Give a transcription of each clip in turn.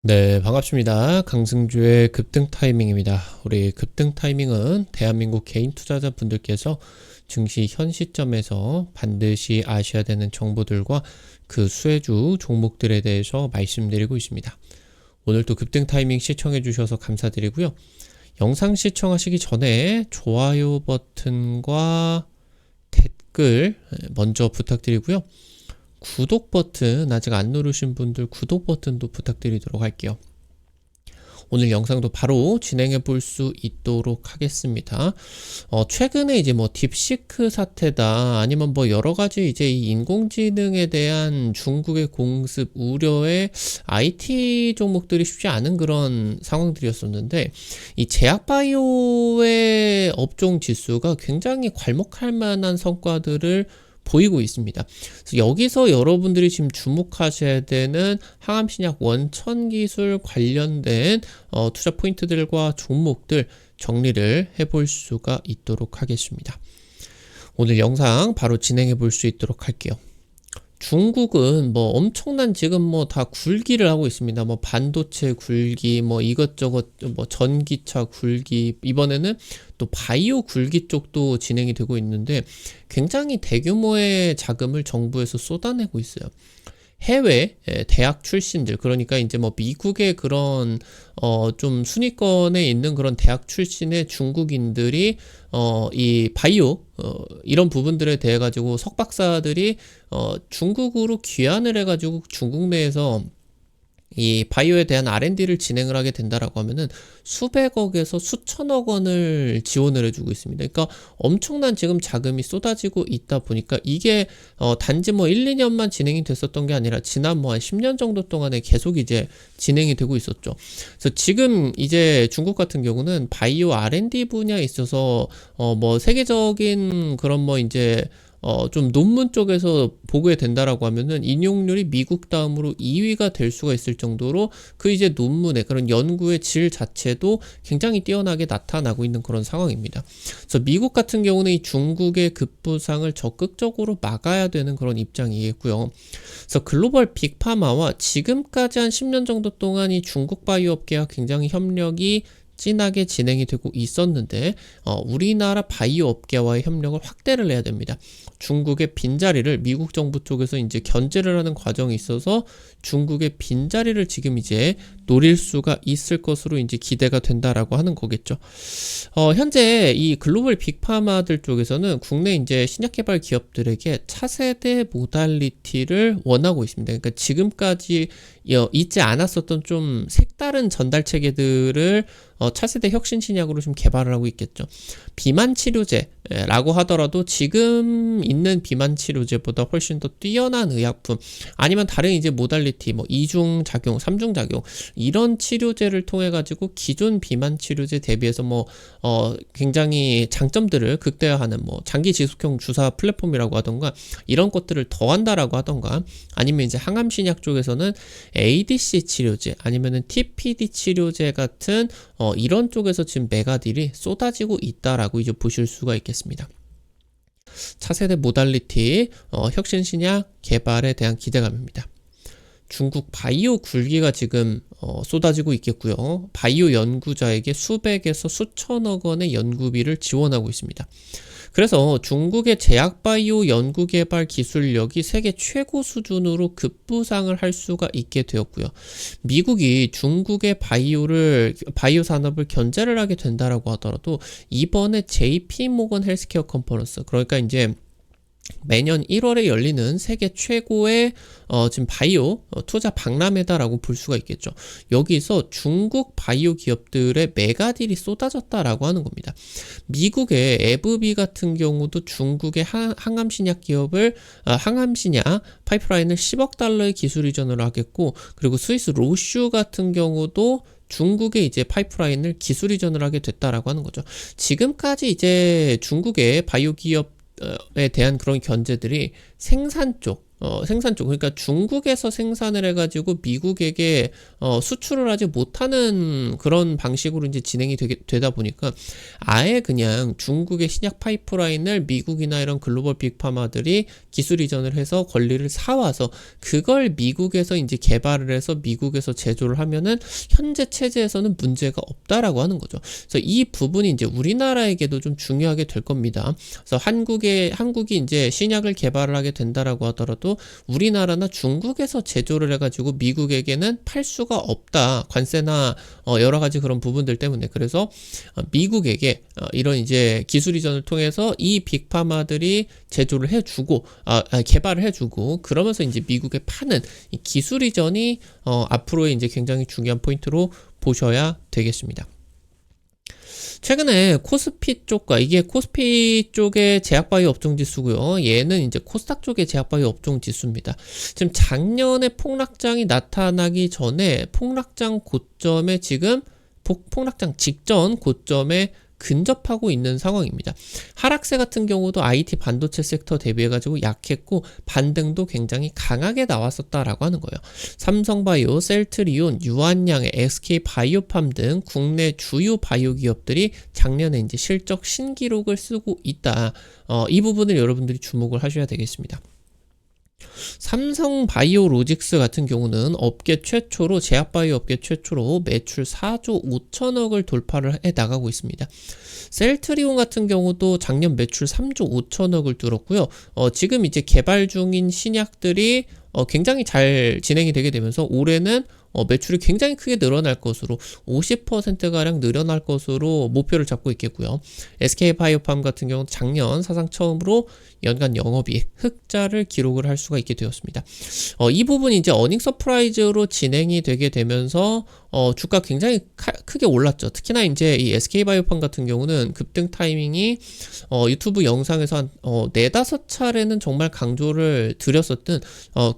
네, 반갑습니다. 강승주의 급등 타이밍입니다. 우리 급등 타이밍은 대한민국 개인 투자자분들께서 증시 현 시점에서 반드시 아셔야 되는 정보들과 그 수혜주 종목들에 대해서 말씀드리고 있습니다. 오늘도 급등 타이밍 시청해 주셔서 감사드리고요. 영상 시청하시기 전에 좋아요 버튼과 댓글 먼저 부탁드리고요. 구독 버튼 아직 안 누르신 분들 구독 버튼도 부탁드리도록 할게요. 오늘 영상도 바로 진행해 볼 수 있도록 하겠습니다. 최근에 이제 뭐 딥시크 사태다 아니면 뭐 여러 가지 이제 이 인공지능에 대한 중국의 공습 우려에 IT 종목들이 쉽지 않은 그런 상황들이었었는데 이 제약바이오의 업종 지수가 굉장히 괄목할 만한 성과들을 보이고 있습니다. 그래서 여기서 여러분들이 지금 주목하셔야 되는 항암신약 원천기술 관련된 투자 포인트들과 종목들 정리를 해볼 수가 있도록 하겠습니다. 오늘 영상 바로 진행해 볼 수 있도록 할게요. 중국은 뭐 엄청난 지금 뭐 다 굴기를 하고 있습니다. 뭐 반도체 굴기, 뭐 이것저것 뭐 전기차 굴기, 이번에는 또 바이오 굴기 쪽도 진행이 되고 있는데 굉장히 대규모의 자금을 정부에서 쏟아내고 있어요. 해외 대학 출신들, 그러니까 이제 뭐 미국의 그런 좀 순위권에 있는 그런 대학 출신의 중국인들이 이 바이오 이런 부분들에 대해 가지고 석박사들이 중국으로 귀환을 해 가지고 중국 내에서 이 바이오에 대한 R&D를 진행을 하게 된다라고 하면은 수백억에서 수천억 원을 지원을 해주고 있습니다. 그러니까 엄청난 지금 자금이 쏟아지고 있다 보니까 이게 단지 뭐 1, 2년만 진행이 됐었던 게 아니라 지난 뭐 한 10년 정도 동안에 계속 이제 진행이 되고 있었죠. 그래서 지금 이제 중국 같은 경우는 바이오 R&D 분야에 있어서 뭐 세계적인 그런 뭐 이제 좀 논문 쪽에서 보게 된다라고 하면은 인용률이 미국 다음으로 2위가 될 수가 있을 정도로 그 이제 논문의 그런 연구의 질 자체도 굉장히 뛰어나게 나타나고 있는 그런 상황입니다. 그래서 미국 같은 경우는 이 중국의 급부상을 적극적으로 막아야 되는 그런 입장이겠고요. 그래서 글로벌 빅파마와 지금까지 한 10년 정도 동안 이 중국 바이오 업계와 굉장히 협력이 진하게 진행이 되고 있었는데 우리나라 바이오 업계와의 협력을 확대를 해야 됩니다. 중국의 빈자리를 미국 정부 쪽에서 이제 견제를 하는 과정이 있어서 중국의 빈자리를 지금 이제 노릴 수가 있을 것으로 이제 기대가 된다라고 하는 거겠죠. 현재 이 글로벌 빅파마들 쪽에서는 국내 이제 신약 개발 기업들에게 차세대 모달리티를 원하고 있습니다. 그러니까 지금까지 있지 않았었던 좀 색다른 전달 체계들을 차세대 혁신 신약으로 좀 개발을 하고 있겠죠. 비만 치료제라고 하더라도 지금 있는 비만 치료제보다 훨씬 더 뛰어난 의약품 아니면 다른 이제 모달리티 뭐 2중 작용, 3중 작용 이런 치료제를 통해 가지고 기존 비만 치료제 대비해서 뭐 굉장히 장점들을 극대화하는 뭐 장기 지속형 주사 플랫폼이라고 하던가 이런 것들을 더한다라고 하던가 아니면 이제 항암 신약 쪽에서는 ADC 치료제 아니면은 TPD 치료제 같은 이런 쪽에서 지금 메가딜이 쏟아지고 있다라고 이제 보실 수가 있겠습니다. 차세대 모달리티 혁신 신약 개발에 대한 기대감입니다. 중국 바이오 굴기가 지금 쏟아지고 있겠고요. 바이오 연구자에게 수백에서 수천억 원의 연구비를 지원하고 있습니다. 그래서 중국의 제약바이오 연구개발 기술력이 세계 최고 수준으로 급부상을 할 수가 있게 되었고요. 미국이 중국의 바이오 산업을 견제를 하게 된다라고 하더라도 이번에 JP모건 헬스케어 컨퍼런스, 그러니까 이제 매년 1월에 열리는 세계 최고의 지금 바이오 투자 박람회다라고 볼 수가 있겠죠. 여기서 중국 바이오 기업들의 메가딜이 쏟아졌다라고 하는 겁니다. 미국의 에브비 같은 경우도 중국의 항암신약 기업을 항암신약 파이프라인을 10억 달러의 기술 이전을 하겠고, 그리고 스위스 로슈 같은 경우도 중국의 이제 파이프라인을 기술 이전을 하게 됐다라고 하는 거죠. 지금까지 이제 중국의 바이오 기업 에 대한 그런 견제들이 생산 쪽 생산 쪽, 그러니까 중국에서 생산을 해가지고 미국에게 수출을 하지 못하는 그런 방식으로 이제 진행이 되다 보니까 아예 그냥 중국의 신약 파이프라인을 미국이나 이런 글로벌 빅파마들이 기술 이전을 해서 권리를 사와서 그걸 미국에서 이제 개발을 해서 미국에서 제조를 하면은 현재 체제에서는 문제가 없다라고 하는 거죠. 그래서 이 부분이 이제 우리나라에게도 좀 중요하게 될 겁니다. 그래서 한국이 이제 신약을 개발을 하게 된다라고 하더라도 우리나라나 중국에서 제조를 해가지고 미국에게는 팔 수가 없다. 관세나 여러 가지 그런 부분들 때문에. 그래서 미국에게 이런 이제 기술 이전을 통해서 이 빅파마들이 제조를 해주고 개발을 해주고 그러면서 이제 미국에 파는 이 기술 이전이 앞으로의 이제 굉장히 중요한 포인트로 보셔야 되겠습니다. 최근에 코스피 쪽과 이게 코스피 쪽의 제약바이오 업종 지수고요. 얘는 이제 코스닥 쪽의 제약바이오 업종 지수입니다. 지금 작년에 폭락장이 나타나기 전에 폭락장 고점에 지금 폭락장 직전 고점에 근접하고 있는 상황입니다. 하락세 같은 경우도 IT 반도체 섹터 대비해가지고 약했고 반등도 굉장히 강하게 나왔었다라고 하는 거예요. 삼성바이오, 셀트리온, 유한양의 SK바이오팜 등 국내 주요 바이오 기업들이 작년에 이제 실적 신기록을 쓰고 있다. 이 부분을 여러분들이 주목을 하셔야 되겠습니다. 삼성바이오로직스 같은 경우는 업계 최초로 제약바이오 업계 최초로 매출 4조 5천억을 돌파를 해 나가고 있습니다. 셀트리온 같은 경우도 작년 매출 3조 5천억을 뚫었고요. 지금 이제 개발 중인 신약들이 굉장히 잘 진행이 되게 되면서 올해는 매출이 굉장히 크게 늘어날 것으로 50%가량 늘어날 것으로 목표를 잡고 있겠고요. SK바이오팜 같은 경우는 작년 사상 처음으로 연간 영업이익 흑자를 기록을 할 수가 있게 되었습니다. 이 부분이 이제 어닝 서프라이즈로 진행이 되게 되면서 주가 굉장히 크게 올랐죠. 특히나 이제 이 SK바이오팜 같은 경우는 급등 타이밍이 유튜브 영상에서 한 4-5차례는 정말 강조를 드렸었던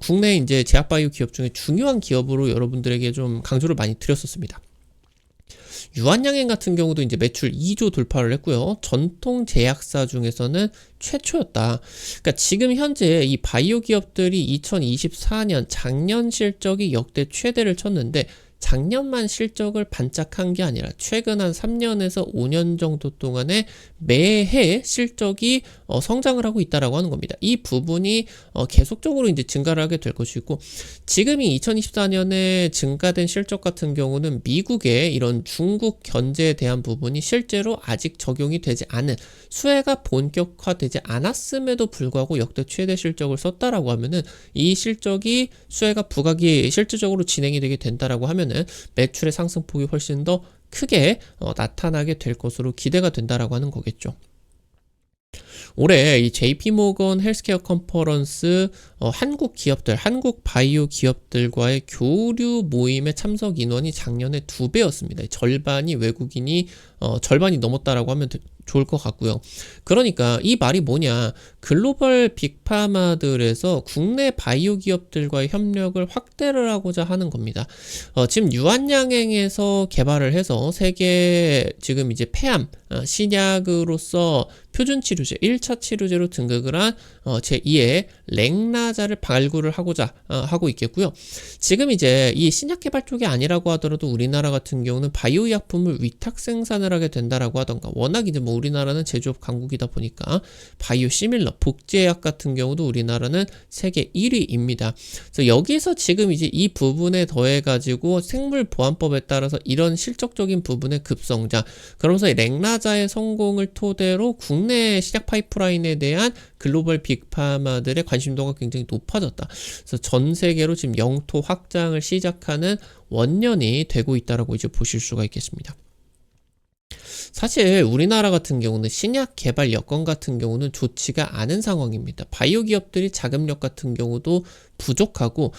국내 이제 제약바이오 기업 중에 중요한 기업으로 여러분들에게 좀 강조를 많이 드렸었습니다. 유한양행 같은 경우도 이제 매출 2조 돌파를 했고요. 전통 제약사 중에서는 최초였다. 그러니까 지금 현재 이 바이오 기업들이 2024년 작년 실적이 역대 최대를 쳤는데 작년만 실적을 반짝한 게 아니라 최근 한 3년에서 5년 정도 동안에 매해 실적이 성장을 하고 있다라고 하는 겁니다. 이 부분이 계속적으로 이제 증가를 하게 될 것이고 지금이 2024년에 증가된 실적 같은 경우는 미국의 이런 중국 견제에 대한 부분이 실제로 아직 적용이 되지 않은 수혜가 본격화되지 않았음에도 불구하고 역대 최대 실적을 썼다라고 하면은 이 실적이 수혜가 부각이 실질적으로 진행이 되게 된다라고 하면은 매출의 상승폭이 훨씬 더 크게 나타나게 될 것으로 기대가 된다라고 하는 거겠죠. 올해 이 JP모건 헬스케어 컨퍼런스 한국 기업들, 한국 바이오 기업들과의 교류 모임의 참석 인원이 작년에 2배였습니다. 절반이 외국인이 절반이 넘었다라고 하면 좋을 것 같고요. 그러니까 이 말이 뭐냐, 글로벌 빅파마들에서 국내 바이오 기업들과의 협력을 확대를 하고자 하는 겁니다. 지금 유한양행에서 개발을 해서 세계 지금 이제 폐암 신약으로서 표준 치료제 1차 치료제로 등극을 한 제2의 렉나자를 발굴을 하고자 하고 있겠고요. 지금 이제 이 신약 개발 쪽이 아니라고 하더라도 우리나라 같은 경우는 바이오 약품을 위탁 생산을 하게 된다라고 하던가, 워낙 이제 뭐 우리나라는 제조업 강국이다 보니까 바이오 시밀러 복제약 같은 경우도 우리나라는 세계 1위입니다. 그래서 여기서 지금 이제 이 부분에 더해 가지고 생물보안법에 따라서 이런 실적적인 부분의 급성장, 그러면서 렉나자의 성공을 토대로 국내 신약 파이프라인에 대한 글로벌 빅파마들의 관심도가 굉장히 높아졌다. 그래서 전 세계로 지금 영토 확장을 시작하는 원년이 되고 있다라고 이제 보실 수가 있겠습니다. 사실 우리나라 같은 경우는 신약 개발 여건 같은 경우는 좋지가 않은 상황입니다. 바이오 기업들이 자금력 같은 경우도 부족하고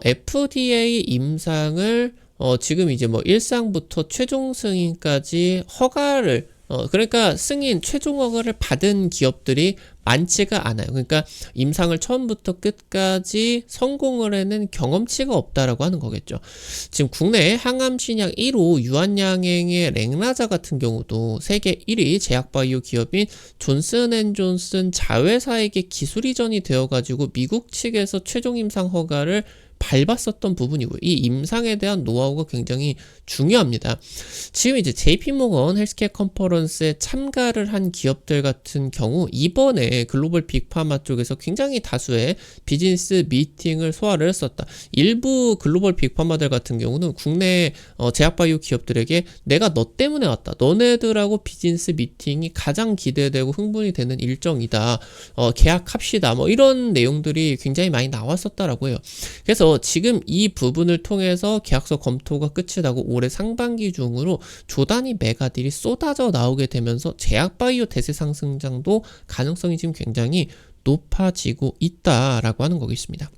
FDA 임상을 지금 이제 뭐 1상부터 최종 승인까지 허가를 그러니까 승인 최종 허가를 받은 기업들이 많지가 않아요. 그러니까 임상을 처음부터 끝까지 성공을 해낸 경험치가 없다라고 하는 거겠죠. 지금 국내 항암 신약 1호 유한양행의 렉나자 같은 경우도 세계 1위 제약바이오 기업인 존슨앤존슨 자회사에게 기술 이전이 되어가지고 미국 측에서 최종 임상 허가를 밟았었던 부분이고요. 이 임상에 대한 노하우가 굉장히 중요합니다. 지금 이제 JP모건 헬스케어 컨퍼런스에 참가를 한 기업들 같은 경우 이번에 글로벌 빅파마 쪽에서 굉장히 다수의 비즈니스 미팅을 소화를 했었다. 일부 글로벌 빅파마들 같은 경우는 국내 제약바이오 기업들에게 내가 너 때문에 왔다. 너네들하고 비즈니스 미팅이 가장 기대되고 흥분이 되는 일정이다. 계약합시다. 뭐 이런 내용들이 굉장히 많이 나왔었다라고 해요. 그래서 지금 이 부분을 통해서 계약서 검토가 끝이 나고 올해 상반기 중으로 조단위 메가딜이 쏟아져 나오게 되면서 제약바이오 대세 상승장도 가능성이 지금 굉장히 높아지고 있다라고 하는 거겠습니다.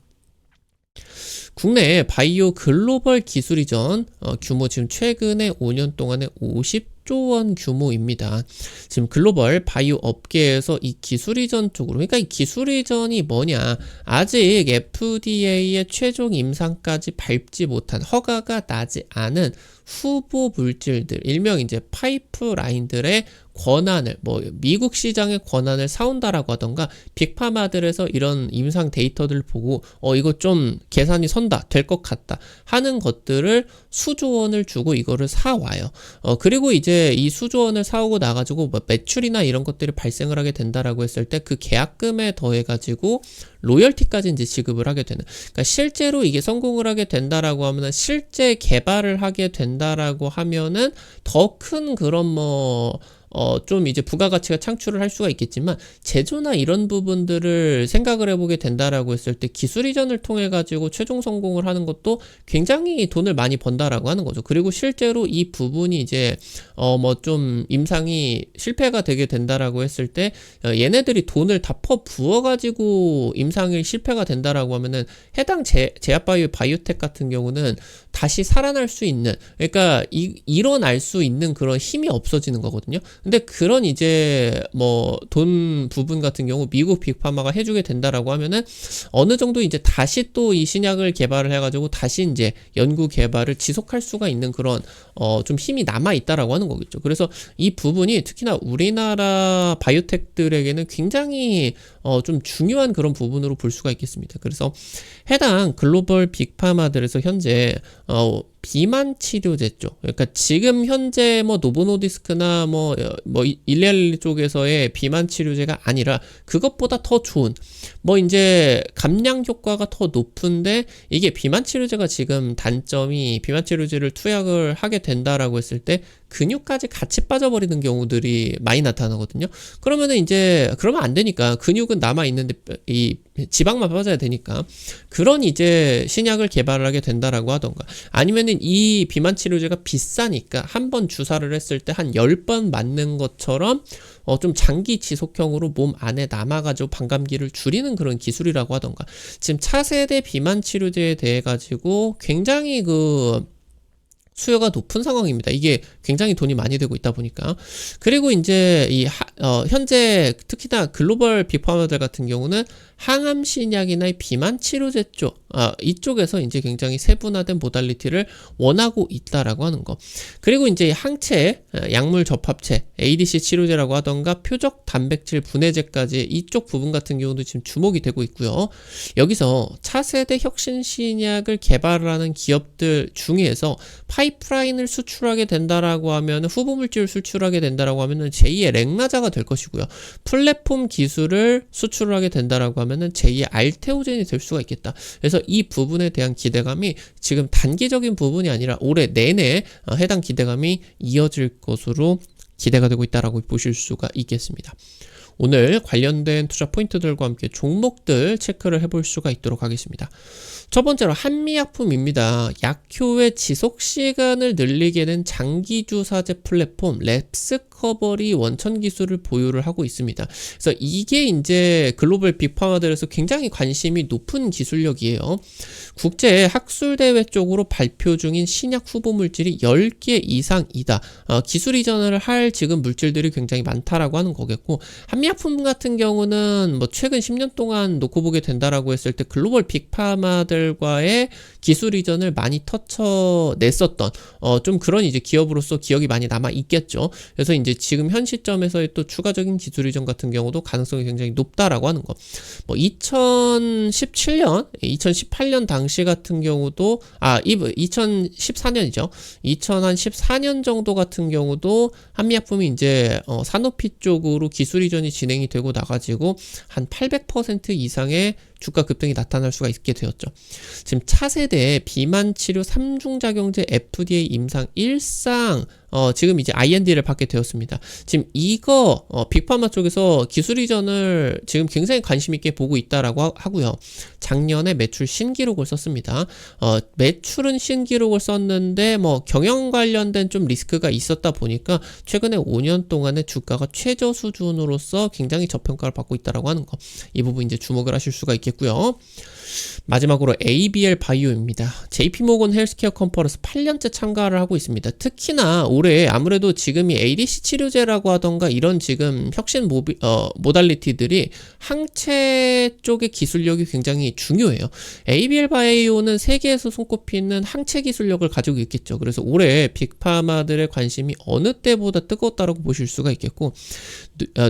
국내 바이오 글로벌 기술 이전 규모 지금 최근에 5년 동안에 50조 원 규모입니다. 지금 글로벌 바이오 업계에서 이 기술 이전 쪽으로, 그러니까 이 기술 이전이 뭐냐, 아직 FDA의 최종 임상까지 밟지 못한, 허가가 나지 않은 후보 물질들, 일명 이제 파이프라인들의 권한을, 뭐 미국 시장의 권한을 사온다라고 하던가, 빅파마들에서 이런 임상 데이터들을 보고 이거 좀 계산이 선다, 될 것 같다 하는 것들을 수조원을 주고 이거를 사와요. 그리고 이제 이 수조원을 사오고 나가지고 뭐 매출이나 이런 것들이 발생을 하게 된다라고 했을 때 그 계약금에 더해가지고 로열티까지 이제 지급을 하게 되는, 그러니까 실제로 이게 성공을 하게 된다라고 하면은, 실제 개발을 하게 된다라고 하면은 더 큰 그런 좀 이제 부가가치가 창출을 할 수가 있겠지만, 제조나 이런 부분들을 생각을 해보게 된다라고 했을 때 기술 이전을 통해 가지고 최종 성공을 하는 것도 굉장히 돈을 많이 번다라고 하는 거죠. 그리고 실제로 이 부분이 이제 뭐 좀 임상이 실패가 되게 된다라고 했을 때 얘네들이 돈을 다 부어 가지고 임상이 실패가 된다라고 하면은 해당 제약바이오 바이오텍 같은 경우는 다시 살아날 수 있는, 그러니까 일어날 수 있는 그런 힘이 없어지는 거거든요. 근데 그런 이제 뭐 돈 부분 같은 경우 미국 빅파마가 해주게 된다라고 하면은 어느 정도 이제 다시 또 이 신약을 개발을 해가지고 다시 이제 연구 개발을 지속할 수가 있는 그런 좀 힘이 남아 있다라고 하는 거겠죠. 그래서 이 부분이 특히나 우리나라 바이오텍들에게는 굉장히 좀 중요한 그런 부분으로 볼 수가 있겠습니다. 그래서 해당 글로벌 빅파마들에서 현재 비만 치료제 쪽, 그러니까 지금 현재 뭐 노보노디스크나 뭐 일리알리 쪽에서의 비만 치료제가 아니라 그것보다 더 좋은, 뭐 이제 감량 효과가 더 높은데, 이게 비만 치료제가 지금 단점이, 비만 치료제를 투약을 하게 된다라고 했을 때 근육까지 같이 빠져버리는 경우들이 많이 나타나거든요. 그러면은 이제 그러면 안 되니까, 근육은 남아 있는데 이 지방만 빠져야 되니까 그런 이제 신약을 개발을 하게 된다라고 하던가, 아니면은 이 비만 치료제가 비싸니까 한 번 주사를 했을 때 한 10번 맞는 것처럼 좀 장기 지속형으로 몸 안에 남아가지고 반감기를 줄이는 그런 기술이라고 하던가, 지금 차세대 비만 치료제에 대해 가지고 굉장히 수요가 높은 상황입니다. 이게 굉장히 돈이 많이 되고 있다 보니까. 그리고 이제 현재 특히나 글로벌 빅파마들 같은 경우는 항암 신약이나 비만 치료제 쪽, 이쪽에서 이제 굉장히 세분화된 모달리티를 원하고 있다라고 하는 거. 그리고 이제 항체, 약물 접합체, ADC 치료제라고 하던가 표적 단백질 분해제까지 이쪽 부분 같은 경우도 지금 주목이 되고 있고요. 여기서 차세대 혁신 신약을 개발하는 기업들 중에서 파이프라인을 수출하게 된다라고 하면, 후보 물질을 수출하게 된다라고 하면은 제2의 렉나자가 될 것이고요. 플랫폼 기술을 수출하게 된다라고 하면은 제2의 알테오젠이 될 수가 있겠다. 그래서 이 부분에 대한 기대감이 지금 단기적인 부분이 아니라 올해 내내 해당 기대감이 이어질 것으로 기대가 되고 있다라고 보실 수가 있겠습니다. 오늘 관련된 투자 포인트들과 함께 종목들 체크를 해볼 수가 있도록 하겠습니다. 첫 번째로 한미약품입니다. 약효의 지속시간을 늘리게 된 장기주사제 플랫폼 랩스커버리 원천 기술을 보유를 하고 있습니다. 그래서 이게 이제 글로벌 빅파마들에서 굉장히 관심이 높은 기술력이에요. 국제 학술대회 쪽으로 발표 중인 신약 후보 물질이 10개 이상이다. 기술 이전을 할 지금 물질들이 굉장히 많다라고 하는 거겠고, 한미약품 한미약품 같은 경우는 뭐 최근 10년 동안 놓고 보게 된다라고 했을 때 글로벌 빅파마들과의 기술 이전을 많이 터쳐냈었던 좀 그런 이제 기업으로서 기억이 많이 남아 있겠죠. 그래서 이제 지금 현 시점에서의 또 추가적인 기술 이전 같은 경우도 가능성이 굉장히 높다라고 하는 거. 뭐 2017년, 2018년 당시 같은 경우도 2014년이죠. 2014년 정도 같은 경우도 한미약품이 이제 산오피 쪽으로 기술 이전이 진행이 되고 나가지고 한 800% 이상의 주가 급등이 나타날 수가 있게 되었죠. 지금 차세대 비만 치료 3중작용제 FDA 임상 1상 지금 이제 IND를 받게 되었습니다. 지금 이거 빅파마 쪽에서 기술 이전을 지금 굉장히 관심 있게 보고 있다라고 하고요. 작년에 매출 신기록을 썼습니다. 매출은 신기록을 썼는데 뭐 경영 관련된 좀 리스크가 있었다 보니까 최근에 5년 동안의 주가가 최저 수준으로서 굉장히 저평가를 받고 있다라고 하는 거. 이 부분 이제 주목을 하실 수가 있겠고요. 마지막으로 ABL 바이오입니다. JP모건 헬스케어 컨퍼런스 8년째 참가를 하고 있습니다. 특히나 올해 아무래도 지금이 ADC 치료제라고 하던가 이런 지금 혁신 모달리티들이 항체 쪽의 기술력이 굉장히 중요해요. ABL 바이오는 세계에서 손꼽히는 항체 기술력을 가지고 있겠죠. 그래서 올해 빅파마들의 관심이 어느 때보다 뜨거웠다고 보실 수가 있겠고,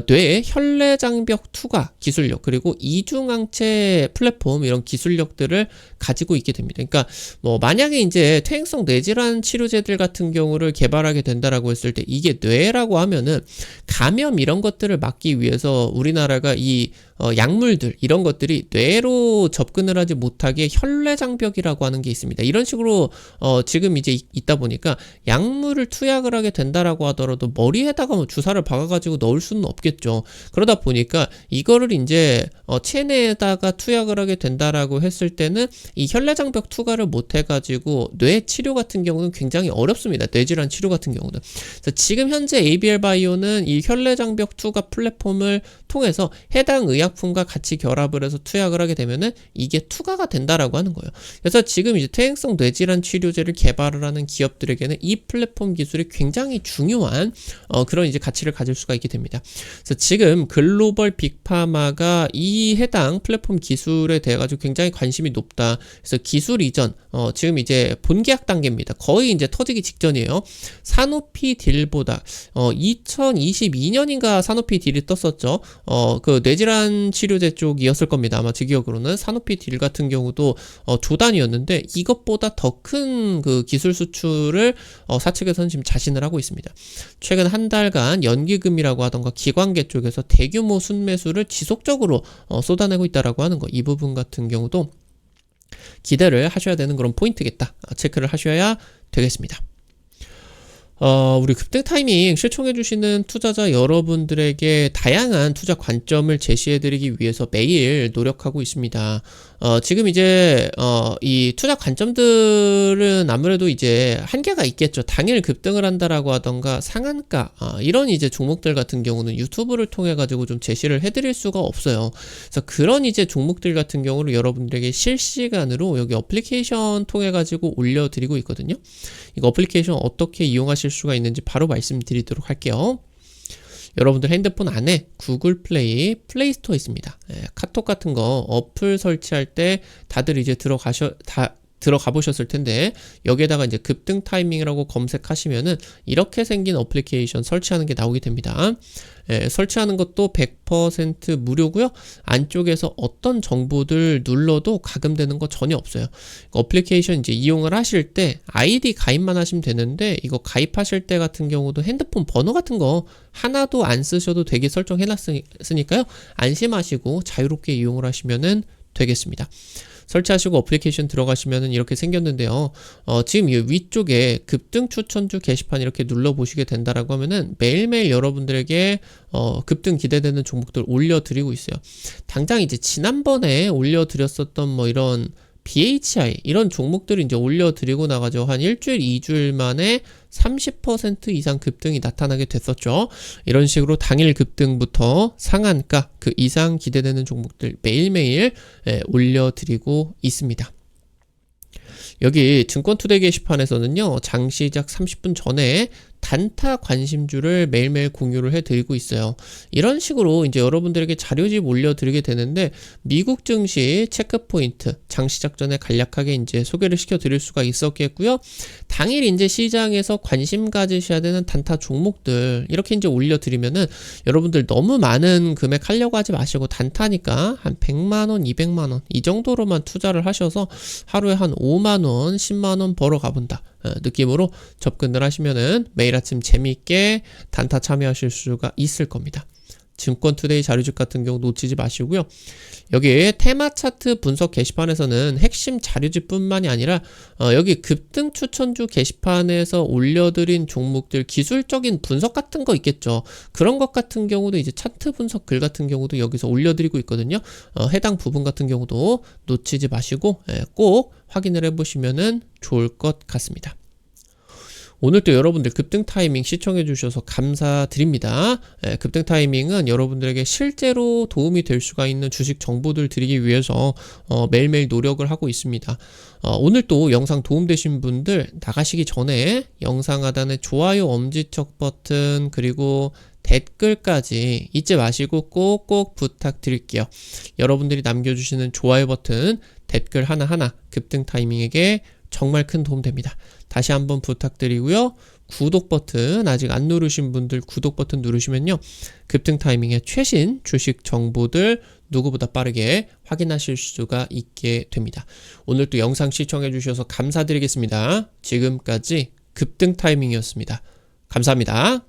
뇌 혈내장벽 투과 기술력 그리고 이중항체 플랫폼 이런 기술력들을 가지고 있게 됩니다. 그러니까 뭐 만약에 이제 퇴행성 뇌질환 치료제들 같은 경우를 개발하게 된다라고 했을 때 이게 뇌라고 하면은 감염 이런 것들을 막기 위해서 우리나라가 이 약물들 이런 것들이 뇌로 접근을 하지 못하게 혈내장벽이라고 하는 게 있습니다. 이런 식으로 지금 이제 있다 보니까 약물을 투약을 하게 된다라고 하더라도 머리에다가 뭐 주사를 박아가지고 넣을 수는 없겠죠. 그러다 보니까 이거를 이제 체내에다가 투약을 하게 된다라고 했을 때는 이 혈내장벽 투과를 못 해가지고 뇌 치료 같은 경우는 굉장히 어렵습니다. 뇌질환 치료 같은 경우는. 그래서 지금 현재 ABL 바이오는 이 혈내장벽 투과 플랫폼을 통해서 해당 의약품과 같이 결합을 해서 투약을 하게 되면은 이게 투과가 된다라고 하는 거예요. 그래서 지금 이제 퇴행성 뇌질환 치료제를 개발을 하는 기업들에게는 이 플랫폼 기술이 굉장히 중요한 그런 이제 가치를 가질 수가 있게 됩니다. 그래서 지금 글로벌 빅파마가 이 해당 플랫폼 기술에 대해 가지고 굉장히 관심이 높다. 그래서 기술 이전 지금 이제 본계약 단계입니다. 거의 이제 터지기 직전이에요. 사노피 딜보다 2022년인가 사노피 딜이 떴었죠. 그 뇌질환 치료제 쪽이었을 겁니다. 아마 제 기억으로는 사노피 딜 같은 경우도 조단위였는데 이것보다 더 큰 그 기술 수출을 사측에서는 지금 자신을 하고 있습니다. 최근 한 달간 연기금이라고 하던가 기관계 쪽에서 대규모 순매수를 지속적으로 쏟아내고 있다라고 하는 거. 이 부분 같은 경우도 기대를 하셔야 되는 그런 포인트겠다. 체크를 하셔야 되겠습니다. 우리 급등 타이밍 시청해주시는 투자자 여러분들에게 다양한 투자 관점을 제시해드리기 위해서 매일 노력하고 있습니다. 지금 이제, 이 투자 관점들은 아무래도 이제 한계가 있겠죠. 당일 급등을 한다라고 하던가 상한가, 이런 이제 종목들 같은 경우는 유튜브를 통해가지고 좀 제시를 해드릴 수가 없어요. 그래서 그런 이제 종목들 같은 경우를 여러분들에게 실시간으로 여기 어플리케이션 통해가지고 올려드리고 있거든요. 이거 어플리케이션 어떻게 이용하실 수가 있는지 바로 말씀드리도록 할게요. 여러분들 핸드폰 안에 구글 플레이 스토어 있습니다. 카톡 같은 거 어플 설치할 때 다들 이제 들어가 보셨을 텐데 여기에다가 이제 급등 타이밍이라고 검색하시면은 이렇게 생긴 어플리케이션 설치하는 게 나오게 됩니다. 설치하는 것도 100% 무료고요. 안쪽에서 어떤 정보들 눌러도 가금되는 거 전혀 없어요. 어플리케이션 이제 이용을 하실 때 아이디 가입만 하시면 되는데 이거 가입하실 때 같은 경우도 핸드폰 번호 같은 거 하나도 안 쓰셔도 되게 설정해 놨으니까요. 안심하시고 자유롭게 이용을 하시면은 되겠습니다. 설치하시고 어플리케이션 들어가시면은 이렇게 생겼는데요. 지금 이 위쪽에 급등 추천주 게시판 이렇게 눌러보시게 된다라고 하면은 매일매일 여러분들에게 급등 기대되는 종목들 올려드리고 있어요. 당장 이제 지난번에 올려드렸었던 뭐 이런 BHI 이런 종목들을 이제 올려드리고 나가죠. 한 일주일, 2주일 만에 30% 이상 급등이 나타나게 됐었죠. 이런 식으로 당일 급등부터 상한가 그 이상 기대되는 종목들 매일매일 올려드리고 있습니다. 여기 증권투데 게시판에서는요, 장 시작 30분 전에 단타 관심주를 매일매일 공유를 해드리고 있어요. 이런 식으로 이제 여러분들에게 자료집 올려드리게 되는데 미국 증시 체크포인트 장 시작 전에 간략하게 이제 소개를 시켜드릴 수가 있었겠고요. 당일 이제 시장에서 관심 가지셔야 되는 단타 종목들 이렇게 이제 올려드리면은 여러분들 너무 많은 금액 하려고 하지 마시고 단타니까 한 100만원, 200만원 이 정도로만 투자를 하셔서 하루에 한 5만원, 10만원 벌어 가본다 느낌으로 접근을 하시면은 매일 아침 재미있게 단타 참여하실 수가 있을 겁니다. 증권투데이 자료집 같은 경우 놓치지 마시고요. 여기 테마 차트 분석 게시판에서는 핵심 자료집 뿐만이 아니라 여기 급등 추천주 게시판에서 올려드린 종목들 기술적인 분석 같은 거 있겠죠. 그런 것 같은 경우도 이제 차트 분석 글 같은 경우도 여기서 올려드리고 있거든요. 해당 부분 같은 경우도 놓치지 마시고 꼭 확인을 해보시면 좋을 것 같습니다. 오늘도 여러분들 급등 타이밍 시청해 주셔서 감사드립니다. 급등 타이밍은 여러분들에게 실제로 도움이 될 수가 있는 주식 정보들 드리기 위해서 매일매일 노력을 하고 있습니다. 오늘 또 영상 도움되신 분들 나가시기 전에 영상 하단에 좋아요 엄지척 버튼 그리고 댓글까지 잊지 마시고 꼭꼭 부탁드릴게요. 여러분들이 남겨주시는 좋아요 버튼 댓글 하나하나 급등 타이밍에게 정말 큰 도움 됩니다. 다시 한번 부탁드리고요. 구독 버튼 아직 안 누르신 분들 구독 버튼 누르시면요. 급등 타이밍의 최신 주식 정보들 누구보다 빠르게 확인하실 수가 있게 됩니다. 오늘 또 영상 시청해 주셔서 감사드리겠습니다. 지금까지 급등 타이밍이었습니다. 감사합니다.